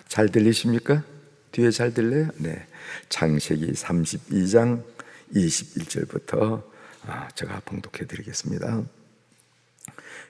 잘 들리십니까? 뒤에 잘 들려요? 네. 창세기 32장 21절부터 제가 봉독해 드리겠습니다.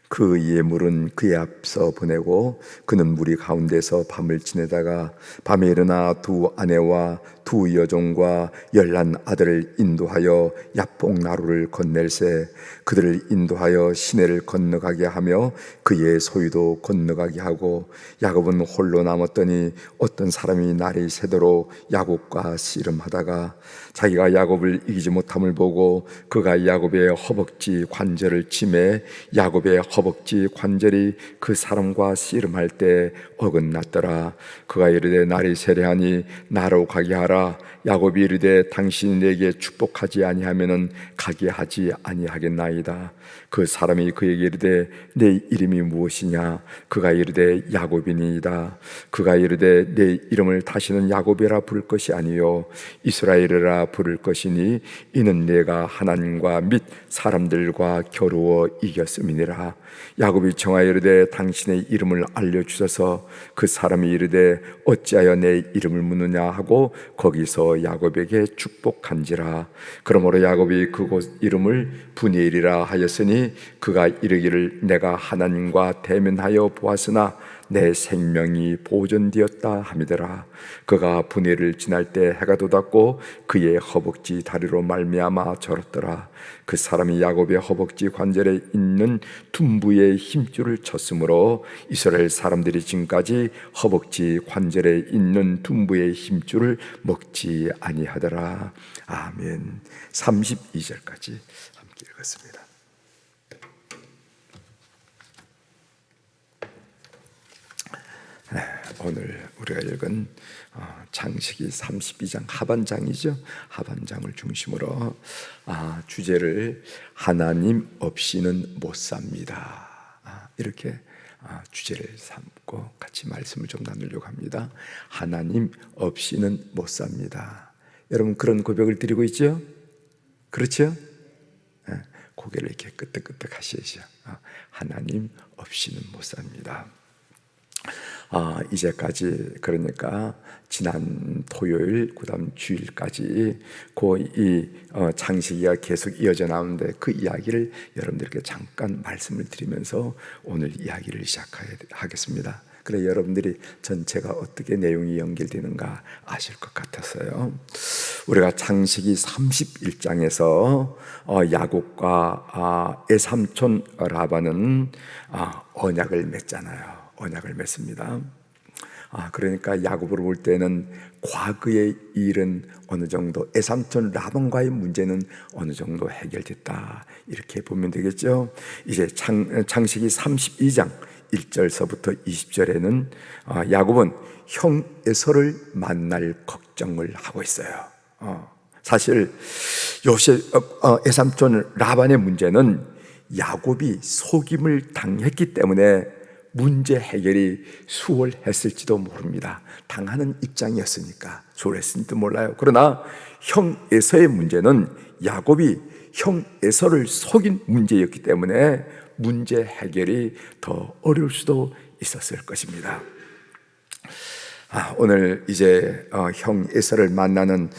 그 예물은 그의 앞서 보내고 그는 무리 가운데서 밤을 지내다가 밤에 일어나 두 아내와 두 여종과 11 아들을 인도하여 야복 나루를 건넬세 그들을 인도하여 시내를 건너가게 하며 그의 소유도 건너가게 하고 야곱은 홀로 남았더니 어떤 사람이 날이 새도록 야곱과 씨름하다가 자기가 야곱을 이기지 못함을 보고 그가 야곱의 허벅지 관절을 치매 야곱의 허벅지 관절이 그 사람과 씨름할 때 어긋났더라. 그가 이르되 날이 세려하니 나로 가게 하라. 야곱이 이르되 당신이 내게 축복하지 아니하면은 가게 하지 아니하겠나이다. 그 사람이 그에게 이르되 내 이름이 무엇이냐? 그가 이르되 야곱이니이다. 그가 이르되 내 이름을 다시는 야곱이라 부를 것이 아니요 이스라엘이라 부를 것이니 이는 내가 하나님과 및 사람들과 겨루어 이겼음이니라. 야곱이 청하여 이르되 당신의 이름을 알려주소서. 그 사람이 이르되 어찌하여 내 이름을 묻느냐 하고 거기서 야곱에게 축복한지라. 그러므로 야곱이 그곳 이름을 브니엘이라 하였으니 그가 이르기를 내가 하나님과 대면하여 보았으나 내 생명이 보존되었다 함이더라. 그가 브니엘을 지날 때 해가 돋았고 그의 허벅지 다리로 말미암아 절었더라. 그 사람이 야곱의 허벅지 관절에 있는 둔부의 힘줄을 쳤으므로 이스라엘 사람들이 지금까지 허벅지 관절에 있는 둔부의 힘줄을 먹지 아니하더라. 아멘. 32절까지 함께 읽었습니다. 오늘 우리가 읽은 창세기 32장 하반장이죠. 하반장을 중심으로 주제를 하나님 없이는 못 삽니다. 이렇게 주제를 삼고 같이 말씀을 좀 나누려고 합니다. 하나님 없이는 못 삽니다. 여러분 그런 고백을 드리고 있죠? 그렇죠? 고개를 이렇게 끄덕끄덕 하시죠. 하나님 없이는 못 삽니다. 이제까지 그러니까 지난 토요일 그다음 주일까지 이 창세기가 계속 이어져 나오는데 그 이야기를 여러분들께 잠깐 말씀을 드리면서 오늘 이야기를 시작하겠습니다. 그래 여러분들이 전체가 어떻게 내용이 연결되는가 아실 것 같았어요. 우리가 창세기 31장에서 야곱과 애삼촌 라반은 언약을 맺잖아요. 언약을 맺습니다. 그러니까 야곱으로 볼 때는 과거의 일은 어느 정도 애삼촌 라반과의 문제는 어느 정도 해결됐다 이렇게 보면 되겠죠. 이제 창세기 32장 1절서부터 20절에는 야곱은 형 에서를 만날 걱정을 하고 있어요. 사실 애삼촌 라반의 문제는 야곱이 속임을 당했기 때문에 문제 해결이 수월했을지도 모릅니다. 당하는 입장이었으니까 수월했을지도 몰라요. 그러나 형 에서의 문제는 야곱이 형 에서를 속인 문제였기 때문에 문제 해결이 더 어려울 수도 있었을 것입니다. 오늘 이제 형 에서를 만나는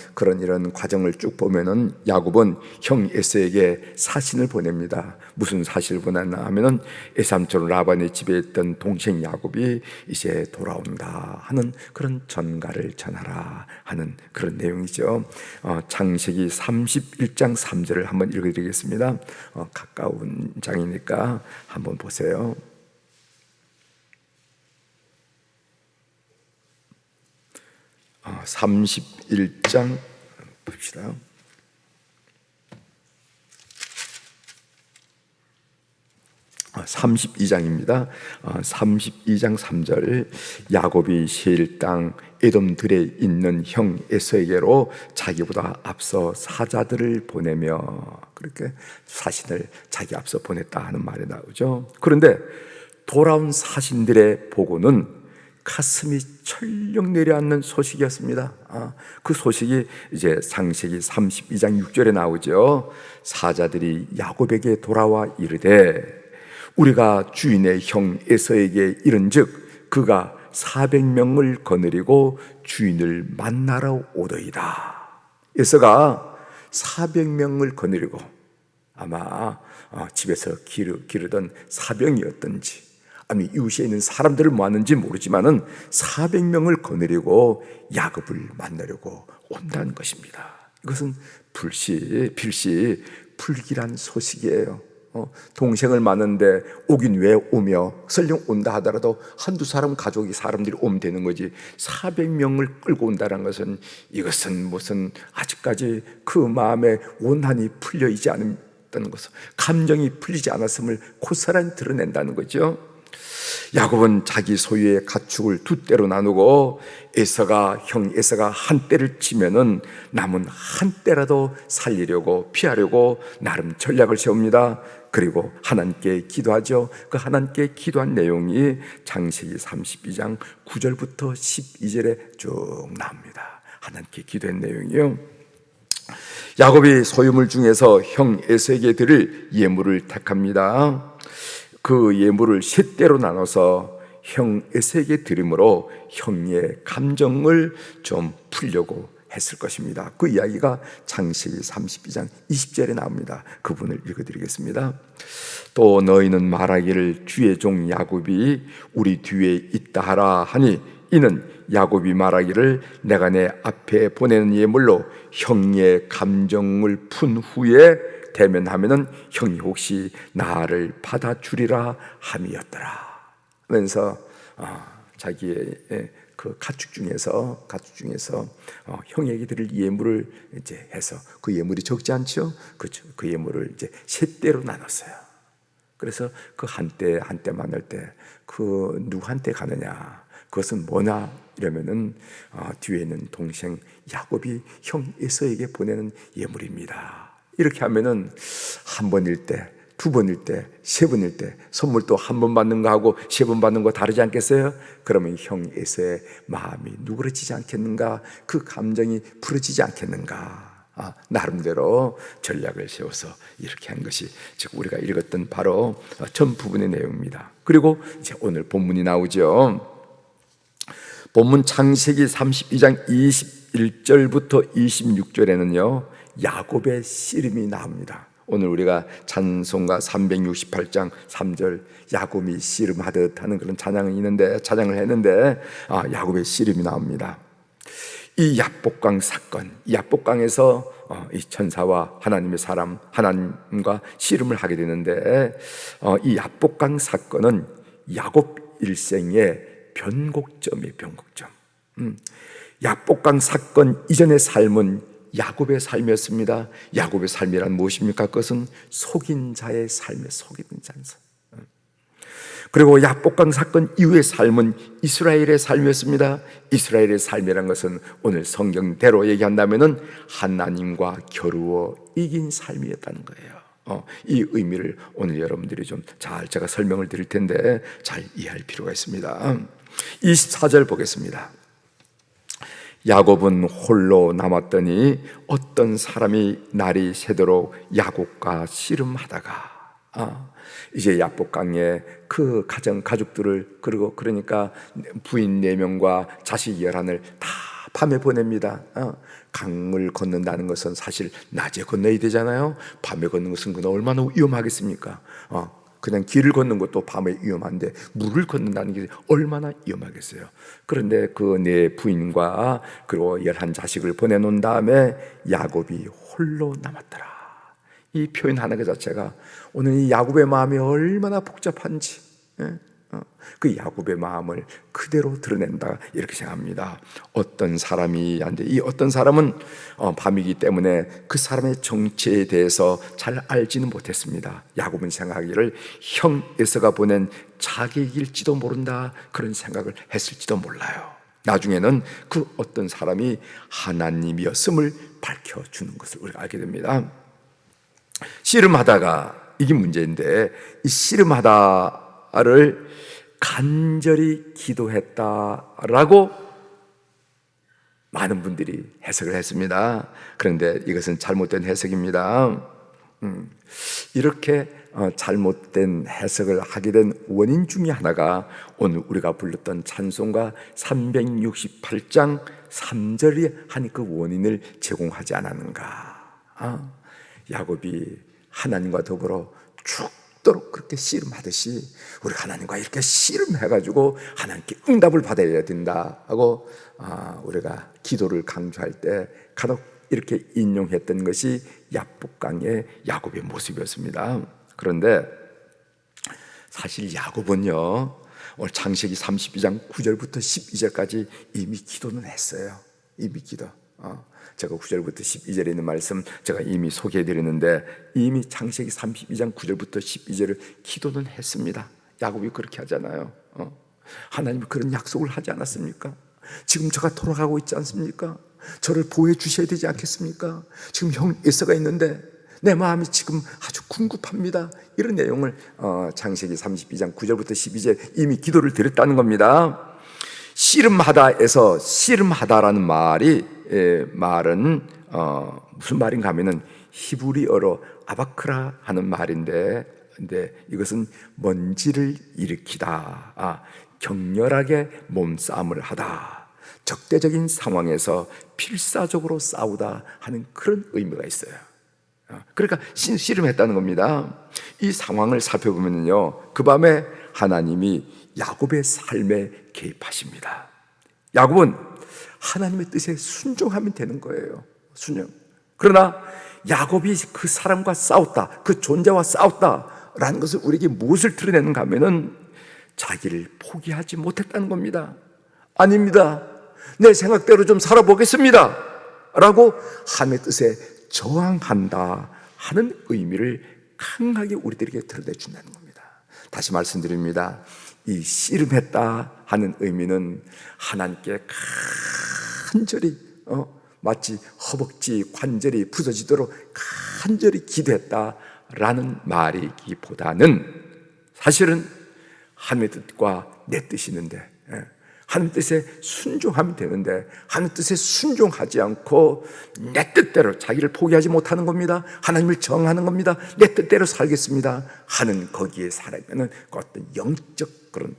이런 과정을 쭉 보면은 야곱은 형 에서에게 사신을 보냅니다. 무슨 사실을 보냈나 하면은 애삼촌 라반의 집에 있던 동생 야곱이 이제 돌아온다 하는 그런 전가를 전하라 하는 그런 내용이죠. 창세기 31장 3절을 한번 읽어드리겠습니다. 가까운 장이니까 한번 보세요. 31장 봅시다. 32장입니다. 32장 3절 야곱이 세일 땅 에돔들에 있는 형 에서에게로 자기보다 앞서 사자들을 보내며 그렇게 사신을 자기 앞서 보냈다 하는 말이 나오죠. 그런데 돌아온 사신들의 보고는 가슴이 철렁 내려앉는 소식이었습니다. 그 소식이 이제 창세기 32장 6절에 나오죠. 사자들이 야곱에게 돌아와 이르되 우리가 주인의 형 에서에게 이른즉 그가 400명을 거느리고 주인을 만나러 오더이다. 에서가 400명을 거느리고 아마 집에서 기르던 사병이었던지 아니 이웃에 있는 사람들을 모았는지 모르지만은 400명을 거느리고 야곱을 만나려고 온다는 것입니다. 이것은 필시 불길한 소식이에요. 동생을 만났는데 오긴 왜 오며 설령 온다 하더라도 한두 사람들이 오면 되는 거지 400명을 끌고 온다는 것은 이것은 무슨 아직까지 그 마음에 원한이 풀려 있지 않았다는 것을 감정이 풀리지 않았음을 고스란히 드러낸다는 거죠. 야곱은 자기 소유의 가축을 두 떼로 나누고 형 에서가 한 떼를 치면은 남은 한 떼라도 살리려고 피하려고 나름 전략을 세웁니다. 그리고 하나님께 기도하죠. 그 하나님께 기도한 내용이 창세기 32장 9절부터 12절에 쭉 나옵니다. 하나님께 기도한 내용이요. 야곱이 소유물 중에서 형 에서에게 드릴 예물을 택합니다. 그 예물을 세 떼로 나눠서 형 에서에게 드림으로 형의 감정을 좀 풀려고 했을 것입니다. 그 이야기가 창세기 32장 20절에 나옵니다. 그 부분을 읽어드리겠습니다. 또 너희는 말하기를 주의 종 야곱이 우리 뒤에 있다 하라 하니 이는 야곱이 말하기를 내가 내 앞에 보내는 예물로 형의 감정을 푼 후에 대면하면은 형이 혹시 나를 받아주리라 함이었더라. 그러면서 자기의 그 가축 중에서 형에게 드릴 예물을 이제 해서 그 예물이 적지 않죠? 그렇죠. 그 예물을 이제 세 떼로 나눴어요. 그래서 그 한 떼 만날 때 그 누구한테 가느냐? 그것은 뭐냐? 이러면은 뒤에 있는 동생 야곱이 형 에서에게 보내는 예물입니다. 이렇게 하면은 한 번일 때, 두 번일 때, 세 번일 때 선물도 한 번 받는 거하고 세 번 받는 거 다르지 않겠어요? 그러면 형 에서의 마음이 누그러지지 않겠는가? 그 감정이 풀어지지 않겠는가? 나름대로 전략을 세워서 이렇게 한 것이 즉 우리가 읽었던 바로 전 부분의 내용입니다. 그리고 이제 오늘 본문이 나오죠. 본문 창세기 32장 21절부터 26절에는요 야곱의 씨름이 나옵니다. 오늘 우리가 찬송가 368장 3절 야곱이 씨름하듯 하는 그런 찬양을 했는데 야곱의 씨름이 나옵니다. 이 야복강 사건, 이 야복강에서 이 천사와 하나님의 사람, 하나님과 씨름을 하게 되는데 이 야복강 사건은 야곱 일생의 변곡점이에요. 변곡점. 야복강 사건 이전의 삶은 야곱의 삶이었습니다. 야곱의 삶이란 무엇입니까? 그것은 속인 자의 삶에 속인 자의 삶. 그리고 야복강 사건 이후의 삶은 이스라엘의 삶이었습니다. 이스라엘의 삶이란 것은 오늘 성경대로 얘기한다면은 하나님과 겨루어 이긴 삶이었다는 거예요. 이 의미를 오늘 여러분들이 좀 잘 제가 설명을 드릴 텐데 잘 이해할 필요가 있습니다. 24절 보겠습니다. 야곱은 홀로 남았더니 어떤 사람이 날이 새도록 야곱과 씨름하다가 이제 야복강에 그 가족들을 그리고 그러니까 부인 4명과 자식 11을 다 밤에 보냅니다. 강을 건넌다는 것은 사실 낮에 건너야 되잖아요. 밤에 걷는 것은 얼마나 위험하겠습니까? 그냥 길을 걷는 것도 밤에 위험한데 물을 걷는다는 게 얼마나 위험하겠어요. 그런데 그 4 부인과 그리고 11 자식을 보내놓은 다음에 야곱이 홀로 남았더라. 이 표현 하나 그 자체가 오늘 이 야곱의 마음이 얼마나 복잡한지 그 야곱의 마음을 그대로 드러낸다 이렇게 생각합니다. 어떤 사람이 이 어떤 사람은 밤이기 때문에 그 사람의 정체에 대해서 잘 알지는 못했습니다. 야곱은 생각하기를 형 에서가 보낸 자기일지도 모른다 그런 생각을 했을지도 몰라요. 나중에는 그 어떤 사람이 하나님이었음을 밝혀주는 것을 우리가 알게 됩니다. 씨름하다가 이게 문제인데 이 씨름하다를 간절히 기도했다라고 많은 분들이 해석을 했습니다. 그런데 이것은 잘못된 해석입니다. 이렇게 잘못된 해석을 하게 된 원인 중에 하나가 오늘 우리가 불렀던 찬송가 368장 3절이 한 그 원인을 제공하지 않았는가. 야곱이 하나님과 더불어 죽도록 그렇게 씨름하듯이 우리가 하나님과 이렇게 씨름해가지고 하나님께 응답을 받아야 된다 하고 우리가 기도를 강조할 때 간혹 이렇게 인용했던 것이 야복강의 야곱의 모습이었습니다. 그런데 사실 야곱은요, 오늘 창세기 32장 9절부터 12절까지 이미 기도는 했어요. 이미 기도. 제가 9절부터 12절에 있는 말씀 제가 이미 소개해드렸는데, 이미 창세기 32장 9절부터 12절을 기도는 했습니다. 야곱이 그렇게 하잖아요. 하나님이 그런 약속을 하지 않았습니까? 지금 저가 돌아가고 있지 않습니까? 저를 보호해 주셔야 되지 않겠습니까? 지금 형 에서가 있는데 내 마음이 지금 아주 궁급합니다. 이런 내용을 창세기 32장 9절부터 12절 이미 기도를 드렸다는 겁니다. 씨름하다에서 씨름하다라는 말은 무슨 말인가 하면은 히브리어로 아바크라 하는 말인데, 근데 이것은 먼지를 일으키다, 격렬하게 몸싸움을 하다, 적대적인 상황에서 필사적으로 싸우다 하는 그런 의미가 있어요. 그러니까 씨름했다는 겁니다. 이 상황을 살펴보면요, 그 밤에 하나님이 야곱의 삶에 개입하십니다. 야곱은 하나님의 뜻에 순종하면 되는 거예요. 순종. 그러나 야곱이 그 사람과 싸웠다, 그 존재와 싸웠다라는 것을 우리에게 무엇을 드러내는가 하면은 자기를 포기하지 못했다는 겁니다. 아닙니다, 내 생각대로 좀 살아보겠습니다 라고 하나님의 뜻에 저항한다 하는 의미를 강하게 우리들에게 드러내준다는 겁니다. 다시 말씀드립니다. 이 씨름했다 하는 의미는 하나님께 간절히 마치 허벅지 관절이 부서지도록 간절히 기도했다라는 말이기보다는 사실은 하나님의 뜻과 내 뜻이 있는데, 하나님 뜻에 순종하면 되는데 하나님 뜻에 순종하지 않고 내 뜻대로 자기를 포기하지 못하는 겁니다. 하나님을 정하는 겁니다. 내 뜻대로 살겠습니다 하는 거기에 살아가는 어떤 영적 그런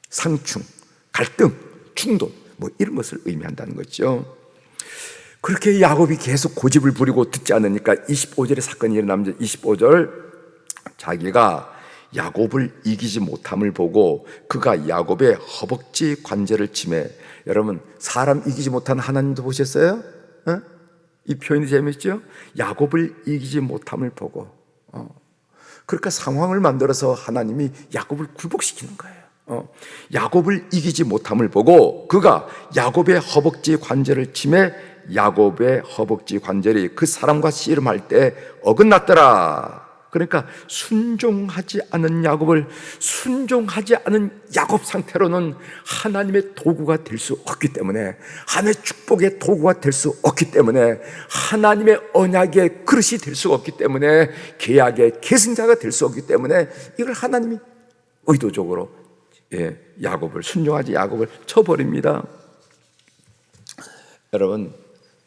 상충, 갈등, 충돌 이런 것을 의미한다는 거죠. 그렇게 야곱이 계속 고집을 부리고 듣지 않으니까 25절에 사건이 일어나면 25절, 자기가 야곱을 이기지 못함을 보고 그가 야곱의 허벅지 관절을 치매. 여러분, 사람 이기지 못하는 하나님도 보셨어요? 이 표현이 재밌죠? 야곱을 이기지 못함을 보고, 그러니까 상황을 만들어서 하나님이 야곱을 굴복시키는 거예요. 야곱을 이기지 못함을 보고 그가 야곱의 허벅지 관절을 치매 야곱의 허벅지 관절이 그 사람과 씨름할 때 어긋났더라. 그러니까 순종하지 않은 야곱을, 순종하지 않은 야곱 상태로는 하나님의 도구가 될 수 없기 때문에, 하나님의 축복의 도구가 될 수 없기 때문에, 하나님의 언약의 그릇이 될 수 없기 때문에, 계약의 계승자가 될 수 없기 때문에 이걸 하나님이 의도적으로 야곱을, 순종하지 야곱을 쳐버립니다. 여러분,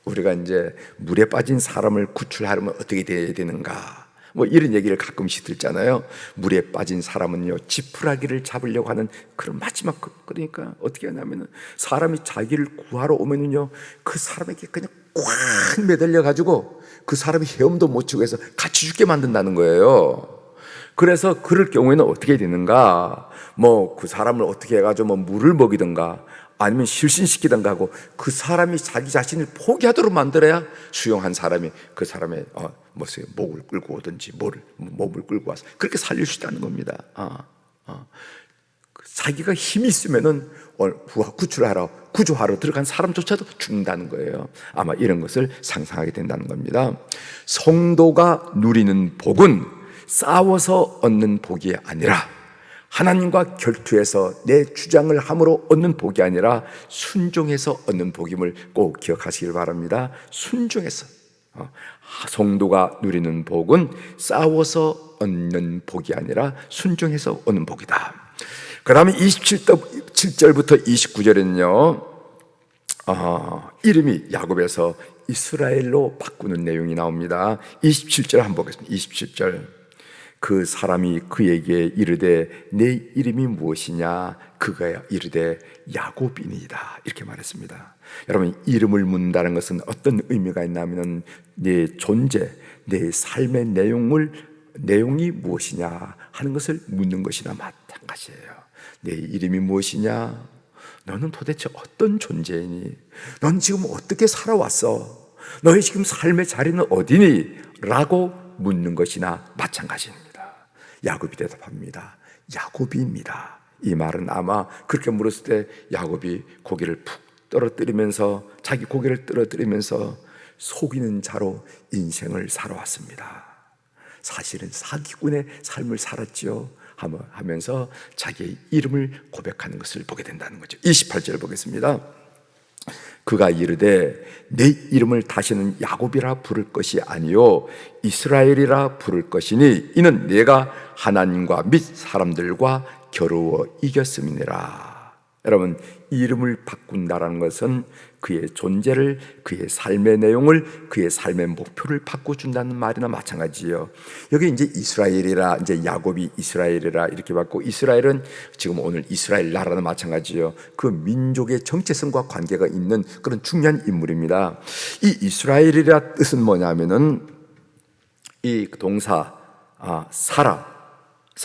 우리가 이제 물에 빠진 사람을 구출하려면 어떻게 돼야 되는가, 이런 얘기를 가끔씩 듣잖아요. 물에 빠진 사람은요, 지푸라기를 잡으려고 하는 그런 마지막, 그러니까 어떻게 하냐면은 사람이 자기를 구하러 오면은요, 그 사람에게 그냥 꽉 매달려 가지고 그 사람이 헤엄도 못 치고 해서 같이 죽게 만든다는 거예요. 그래서 그럴 경우에는 어떻게 되는가, 그 사람을 어떻게 해가지고 물을 먹이든가 아니면 실신시키든가 하고 그 사람이 자기 자신을 포기하도록 만들어야 수용한 사람이 그 사람의 목을 끌고 오든지 몸을 끌고 와서 그렇게 살릴 수 있다는 겁니다. 자기가 힘이 있으면은 구조하러 들어간 사람조차도 죽는다는 거예요. 아마 이런 것을 상상하게 된다는 겁니다. 성도가 누리는 복은 싸워서 얻는 복이 아니라, 하나님과 결투해서 내 주장을 함으로 얻는 복이 아니라 순종해서 얻는 복임을 꼭 기억하시길 바랍니다. 순종해서. 성도가 누리는 복은 싸워서 얻는 복이 아니라 순종해서 얻는 복이다. 그 다음에 27절부터 29절에는요, 이름이 야곱에서 이스라엘로 바꾸는 내용이 나옵니다. 27절 한번 보겠습니다. 27절. 그 사람이 그에게 이르되 내 이름이 무엇이냐? 그가 이르되 야곱이니이다. 이렇게 말했습니다. 여러분, 이름을 묻는다는 것은 어떤 의미가 있냐면 내 존재, 내 삶의 내용이 무엇이냐 하는 것을 묻는 것이나 마찬가지예요. 내 이름이 무엇이냐? 너는 도대체 어떤 존재이니? 넌 지금 어떻게 살아왔어? 너의 지금 삶의 자리는 어디니? 라고 묻는 것이나 마찬가지입니다. 야곱이 대답합니다. 야곱입니다. 이 말은 아마 그렇게 물었을 때 야곱이 고개를 푹 떨어뜨리면서, 자기 고개를 떨어뜨리면서 속이는 자로 인생을 살아왔습니다. 사실은 사기꾼의 삶을 살았지요 하면서 자기의 이름을 고백하는 것을 보게 된다는 거죠. 28절 보겠습니다. 그가 이르되 내 이름을 다시는 야곱이라 부를 것이 아니요 이스라엘이라 부를 것이니 이는 내가 하나님과 및 사람들과 겨루어 이겼음이니라. 여러분, 이름을 바꾼다라는 것은 그의 존재를, 그의 삶의 내용을, 그의 삶의 목표를 바꿔준다는 말이나 마찬가지예요. 여기 이제 이스라엘이라, 이제 야곱이 이스라엘이라 이렇게 받고, 이스라엘은 지금 오늘 이스라엘 나라나 마찬가지예요. 그 민족의 정체성과 관계가 있는 그런 중요한 인물입니다. 이 이스라엘이라 뜻은 뭐냐면은 이 동사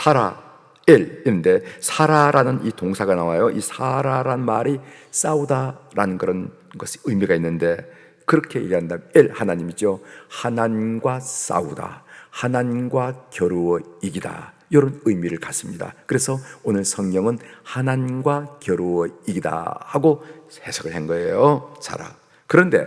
사라엘인데, 사라라는 이 동사가 나와요. 이 사라란 말이 싸우다라는 그런 것이 의미가 있는데, 그렇게 얘기한다면 엘 하나님이죠. 하나님과 싸우다, 하나님과 겨루어 이기다, 이런 의미를 갖습니다. 그래서 오늘 성경은 하나님과 겨루어 이기다 하고 해석을 한 거예요. 사라. 그런데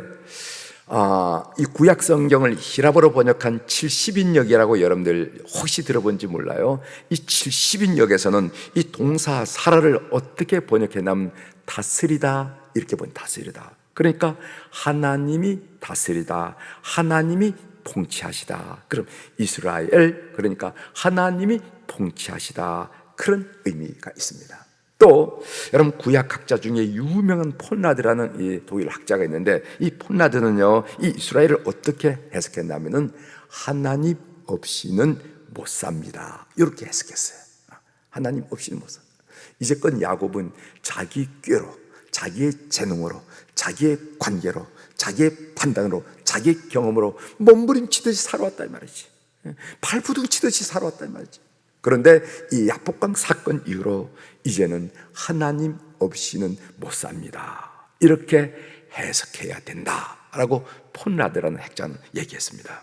이 구약 성경을 히라보로 번역한 70인역이라고 여러분들 혹시 들어본지 몰라요. 이 70인역에서는 이 동사 사라를 어떻게 번역했냐면 다스리다, 이렇게 다스리다. 그러니까 하나님이 다스리다, 하나님이 통치하시다. 그럼 이스라엘, 그러니까 하나님이 통치하시다, 그런 의미가 있습니다. 또 여러분, 구약학자 중에 유명한 폰라드라는 이 독일 학자가 있는데, 이 폰라드는요 이 이스라엘을 어떻게 해석했냐면은 하나님 없이는 못 삽니다, 이렇게 해석했어요. 하나님 없이는 못 삽니다. 이제껏 야곱은 자기 꾀로, 자기의 재능으로, 자기의 관계로, 자기의 판단으로, 자기의 경험으로 몸부림치듯이 살아왔다 이 말이지. 발부둥치듯이 살아왔다 이 말이지. 그런데 이 야복강 사건 이후로 이제는 하나님 없이는 못 삽니다, 이렇게 해석해야 된다라고 폰라드라는 학자는 얘기했습니다.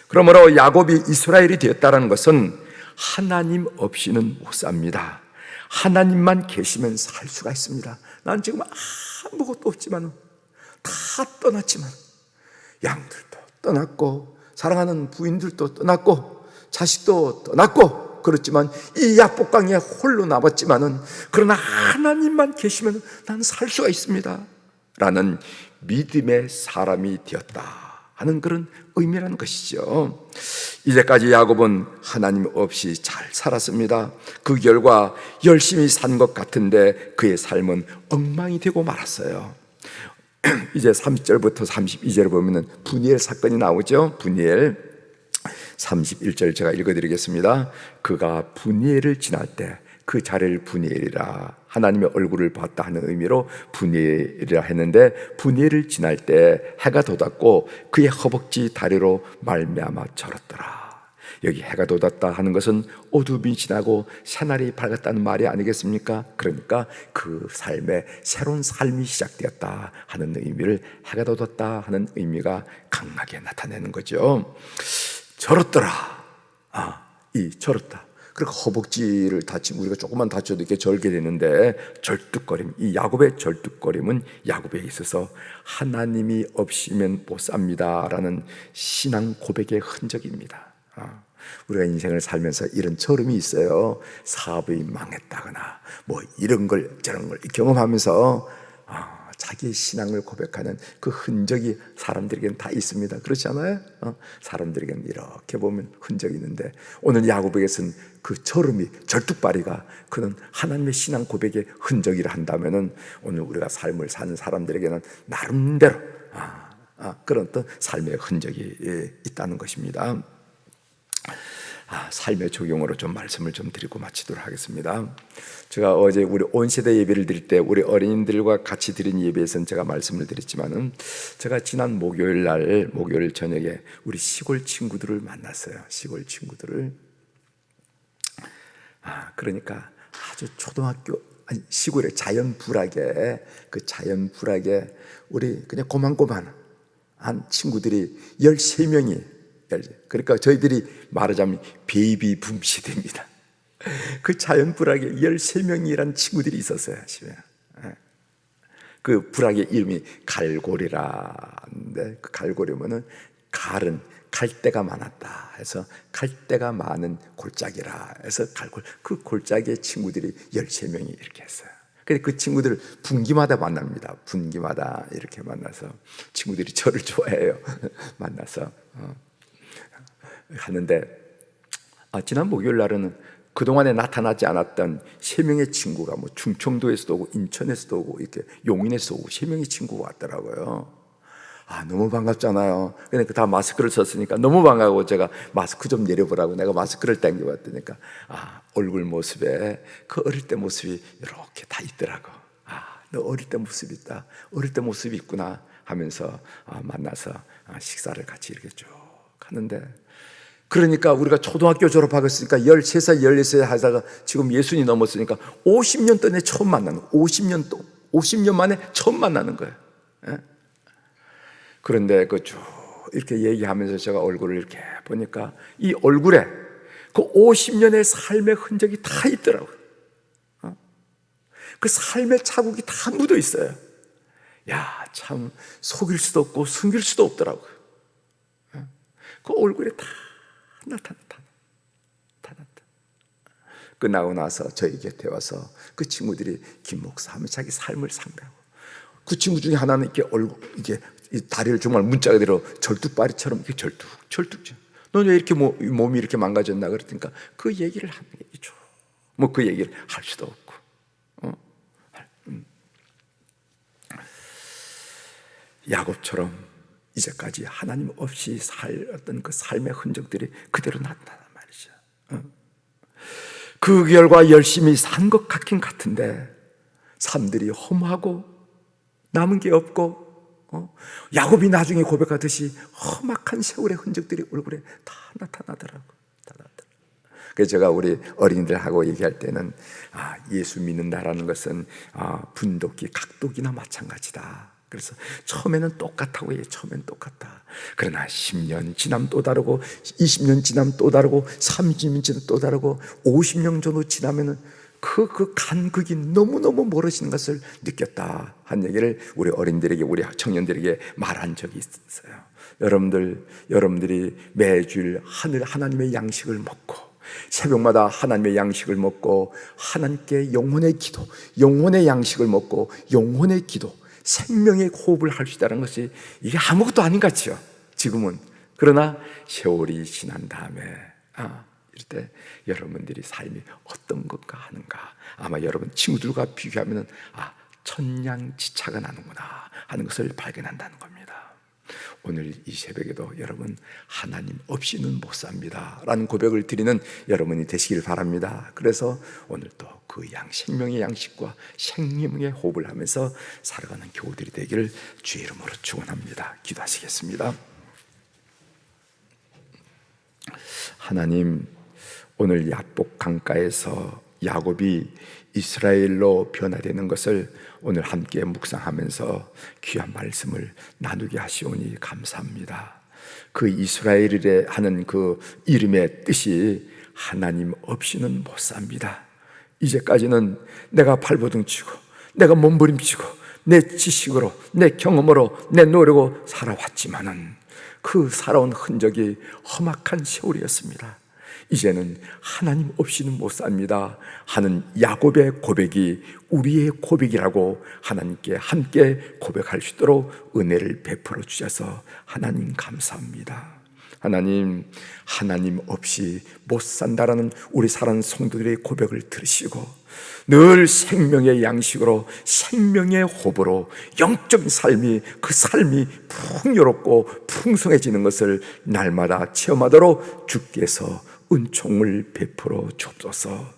그러므로 야곱이 이스라엘이 되었다는 것은 하나님 없이는 못 삽니다. 하나님만 계시면 살 수가 있습니다. 난 지금 아무것도 없지만, 다 떠났지만, 양들도 떠났고 사랑하는 부인들도 떠났고 자식도 떠났고 그렇지만 이 야복강에 홀로 남았지만은, 그러나 하나님만 계시면 난 살 수가 있습니다 라는 믿음의 사람이 되었다 하는 그런 의미라는 것이죠. 이제까지 야곱은 하나님 없이 잘 살았습니다. 그 결과 열심히 산 것 같은데 그의 삶은 엉망이 되고 말았어요. 이제 30절부터 32절을 보면 분이엘 사건이 나오죠. 분이엘 31절 제가 읽어드리겠습니다. 그가 분이엘을 지날 때 그 자리를 분이엘이라, 하나님의 얼굴을 봤다 하는 의미로 분이엘이라 했는데, 분이엘을 지날 때 해가 돋았고 그의 허벅지 다리로 말미암아 절었더라. 여기 해가 돋았다 하는 것은 어둠이 지나고 새날이 밝았다는 말이 아니겠습니까? 그러니까 그 삶에 새로운 삶이 시작되었다 하는 의미를, 해가 돋았다 하는 의미가 강하게 나타내는 거죠. 절었더라. 이 절었다. 그러니까 허벅지를 다치면, 우리가 조금만 다쳐도 이렇게 절게 되는데, 절뚝거림, 이 야곱의 절뚝거림은 야곱에 있어서 하나님이 없이면 못 삽니다라는 신앙 고백의 흔적입니다. 우리가 인생을 살면서 이런 절음이 있어요. 사업이 망했다거나 뭐 이런 걸 저런 걸 경험하면서 자기의 신앙을 고백하는 그 흔적이 사람들에게는 다 있습니다. 그렇지 않아요? 사람들에게는 이렇게 보면 흔적이 있는데, 오늘 야곱에게서는 그 절음이, 절뚝발이가 그는 하나님의 신앙 고백의 흔적이라 한다면은, 오늘 우리가 삶을 사는 사람들에게는 나름대로 그런 어떤 삶의 흔적이 있다는 것입니다. 삶의 적용으로 좀 말씀을 좀 드리고 마치도록 하겠습니다. 제가 어제 우리 온세대 예배를 드릴 때 우리 어린이들과 같이 드린 예배에서는 제가 말씀을 드렸지만은, 제가 지난 목요일 저녁에 우리 시골 친구들을 만났어요. 시골 친구들을. 그러니까 아주 초등학교, 시골의 자연불악에, 그 자연불악에 우리 그냥 고만고만한 친구들이 13명이, 그러니까 저희들이 말하자면 베이비붐 시대입니다. 그 자연불악에 13명이란 친구들이 있었어요. 그 불악의 이름이 갈고리라는데, 그 갈고리면은 갈은 갈대가 많았다 해서 갈대가 많은 골짜기라 해서 갈골, 그 골짜기의 친구들이 13명이 이렇게 했어요. 근데 그 친구들 분기마다 만납니다. 분기마다 이렇게 만나서 친구들이 저를 좋아해요. 만나서 하는데, 지난 목요일 날은 그동안에 나타나지 않았던 3명의 친구가 뭐 충청도에서도 오고 인천에서도 오고 이렇게 용인에서 오고 3명의 친구가 왔더라고요. 너무 반갑잖아요. 그러니까 다 마스크를 썼으니까 너무 반가워. 제가 마스크 좀 내려보라고 내가 마스크를 당겨봤더니까 얼굴 모습에 그 어릴 때 모습이 이렇게 다 있더라고. 너 어릴 때 모습이 있다, 어릴 때 모습이 있구나 하면서 만나서 식사를 같이 이렇게 쭉 하는데, 그러니까 우리가 초등학교 졸업하고 있으니까 13살, 14살 하다가 지금 60이 넘었으니까 50년 전에 처음 만나는 거예요. 50년 만에 처음 만나는 거예요. 그런데 그 쭉 이렇게 얘기하면서 제가 얼굴을 이렇게 보니까 이 얼굴에 그 50년의 삶의 흔적이 다 있더라고요. 그 삶의 자국이 다 묻어 있어요. 참 속일 수도 없고 숨길 수도 없더라고요. 그 얼굴에 다 나타났다. 끝나고 나서 저희 곁에 와서 그 친구들이 김 목사 하면 자기 삶을 상담하고, 그 친구 중에 하나는 이렇게 이게 다리를 정말 문자 그대로 절뚝발이처럼 이렇게 절뚝. 너 왜 이렇게 몸이 이렇게 망가졌나 그랬더니까 그 얘기를 하는 얘기죠. 뭐 그 얘기를 할 수도 없고. 야곱처럼 이제까지 하나님 없이 살았던 그 삶의 흔적들이 그대로 나타난단 말이죠. 그 결과 열심히 산 것 같긴 같은데 삶들이 허무하고 남은 게 없고, 야곱이 나중에 고백하듯이 험악한 세월의 흔적들이 얼굴에 다 나타나더라고요. 그래서 제가 우리 어린이들하고 얘기할 때는 예수 믿는다라는 것은 분도기, 각도기나 마찬가지다. 그래서 처음에는 똑같다고 해요. 처음에는 똑같다. 그러나 10년 지나면 또 다르고, 20년 지나면 또 다르고, 30년 지나면 또 다르고, 50년 정도 지나면은 그 간극이 너무너무 멀어지는 것을 느꼈다 한 얘기를 우리 어린들에게, 우리 청년들에게 말한 적이 있어요. 여러분들이 매주일 하나님의 양식을 먹고, 새벽마다 하나님의 양식을 먹고, 하나님께 영혼의 기도, 영혼의 양식을 먹고 영혼의 기도, 생명의 호흡을 할 수 있다는 것이 이게 아무것도 아닌 것 같죠, 지금은. 그러나 세월이 지난 다음에 이럴 때 여러분들이 삶이 어떤 것과 하는가, 아마 여러분 친구들과 비교하면 천냥지차가 나는구나 하는 것을 발견한다는 겁니다. 오늘 이 새벽에도 여러분, 하나님 없이는 못 삽니다 라는 고백을 드리는 여러분이 되시길 바랍니다. 그래서 오늘도 그 생명의 양식과 생명의 호흡을 하면서 살아가는 교우들이 되기를 주의 이름으로 축원합니다. 기도하시겠습니다. 하나님, 오늘 야복 강가에서 야곱이 이스라엘로 변화되는 것을 오늘 함께 묵상하면서 귀한 말씀을 나누게 하시오니 감사합니다. 그 이스라엘이라 하는 그 이름의 뜻이 하나님 없이는 못 삽니다. 이제까지는 내가 발버둥치고 내가 몸부림치고 내 지식으로, 내 경험으로, 내 노력으로 살아왔지만은 그 살아온 흔적이 험악한 세월이었습니다. 이제는 하나님 없이는 못 삽니다 하는 야곱의 고백이 우리의 고백이라고 하나님께 함께 고백할 수 있도록 은혜를 베풀어 주셔서 하나님 감사합니다. 하나님 없이 못 산다라는 우리 사랑하는 성도들의 고백을 들으시고 늘 생명의 양식으로, 생명의 호흡으로 영적인 삶이, 그 삶이 풍요롭고 풍성해지는 것을 날마다 체험하도록 주께서 은총을 베풀어 주옵소서.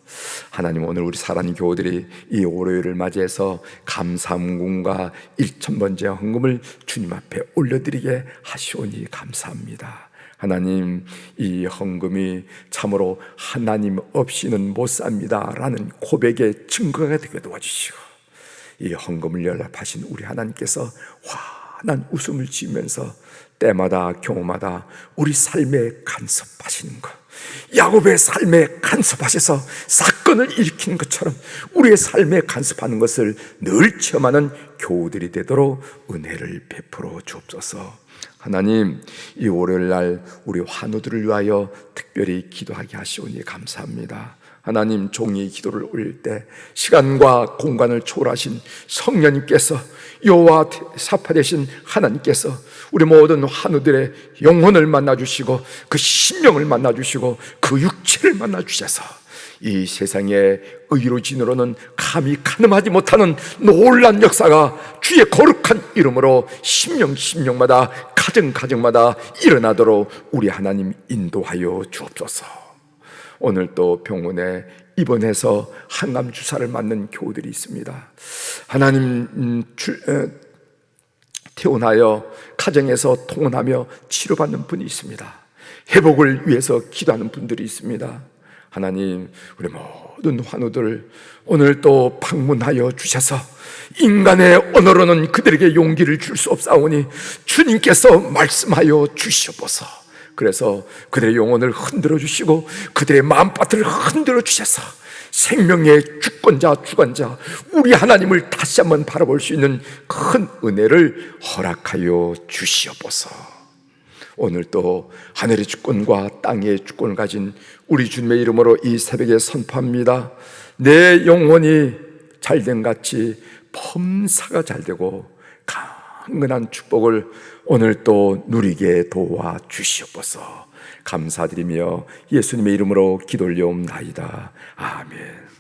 하나님, 오늘 우리 사랑하는 교우들이 이 월요일을 맞이해서 감사문금과 1000번째 헌금을 주님 앞에 올려드리게 하시오니 감사합니다. 하나님, 이 헌금이 참으로 하나님 없이는 못 삽니다 라는 고백의 증거가 되게 도와주시고, 이 헌금을 연락하신 우리 하나님께서 환한 웃음을 지으면서 때마다 경우마다 우리 삶에 간섭하시는 것, 야곱의 삶에 간섭하셔서 사건을 일으키는 것처럼 우리의 삶에 간섭하는 것을 늘 체험하는 교우들이 되도록 은혜를 베풀어 주옵소서. 하나님, 이 월요일 날 우리 환우들을 위하여 특별히 기도하게 하시오니 감사합니다. 하나님, 종이 기도를 올릴 때 시간과 공간을 초월하신 성령님께서, 여호와 사파 되신 하나님께서 우리 모든 환우들의 영혼을 만나주시고 그 심령을 만나주시고 그 육체를 만나주셔서 이 세상의 의로진으로는 감히 가늠하지 못하는 놀란 역사가 주의 거룩한 이름으로 심령마다 가정마다 일어나도록 우리 하나님 인도하여 주옵소서. 오늘 또 병원에 입원해서 항암 주사를 맞는 교우들이 있습니다. 하나님, 퇴원하여 가정에서 통원하며 치료받는 분이 있습니다. 회복을 위해서 기도하는 분들이 있습니다. 하나님, 우리 모든 환우들 오늘 또 방문하여 주셔서 인간의 언어로는 그들에게 용기를 줄 수 없사오니 주님께서 말씀하여 주시옵소서. 그래서 그들의 영혼을 흔들어 주시고 그들의 마음밭을 흔들어 주셔서 생명의 주권자 주관자 우리 하나님을 다시 한번 바라볼 수 있는 큰 은혜를 허락하여 주시옵소서. 오늘 또 하늘의 주권과 땅의 주권을 가진 우리 주님의 이름으로 이 새벽에 선포합니다. 내 영혼이 잘된 같이 범사가 잘되고 강건한 축복을 오늘 또 누리게 도와 주시옵소서. 감사드리며 예수님의 이름으로 기도 올려옵나이다. 아멘.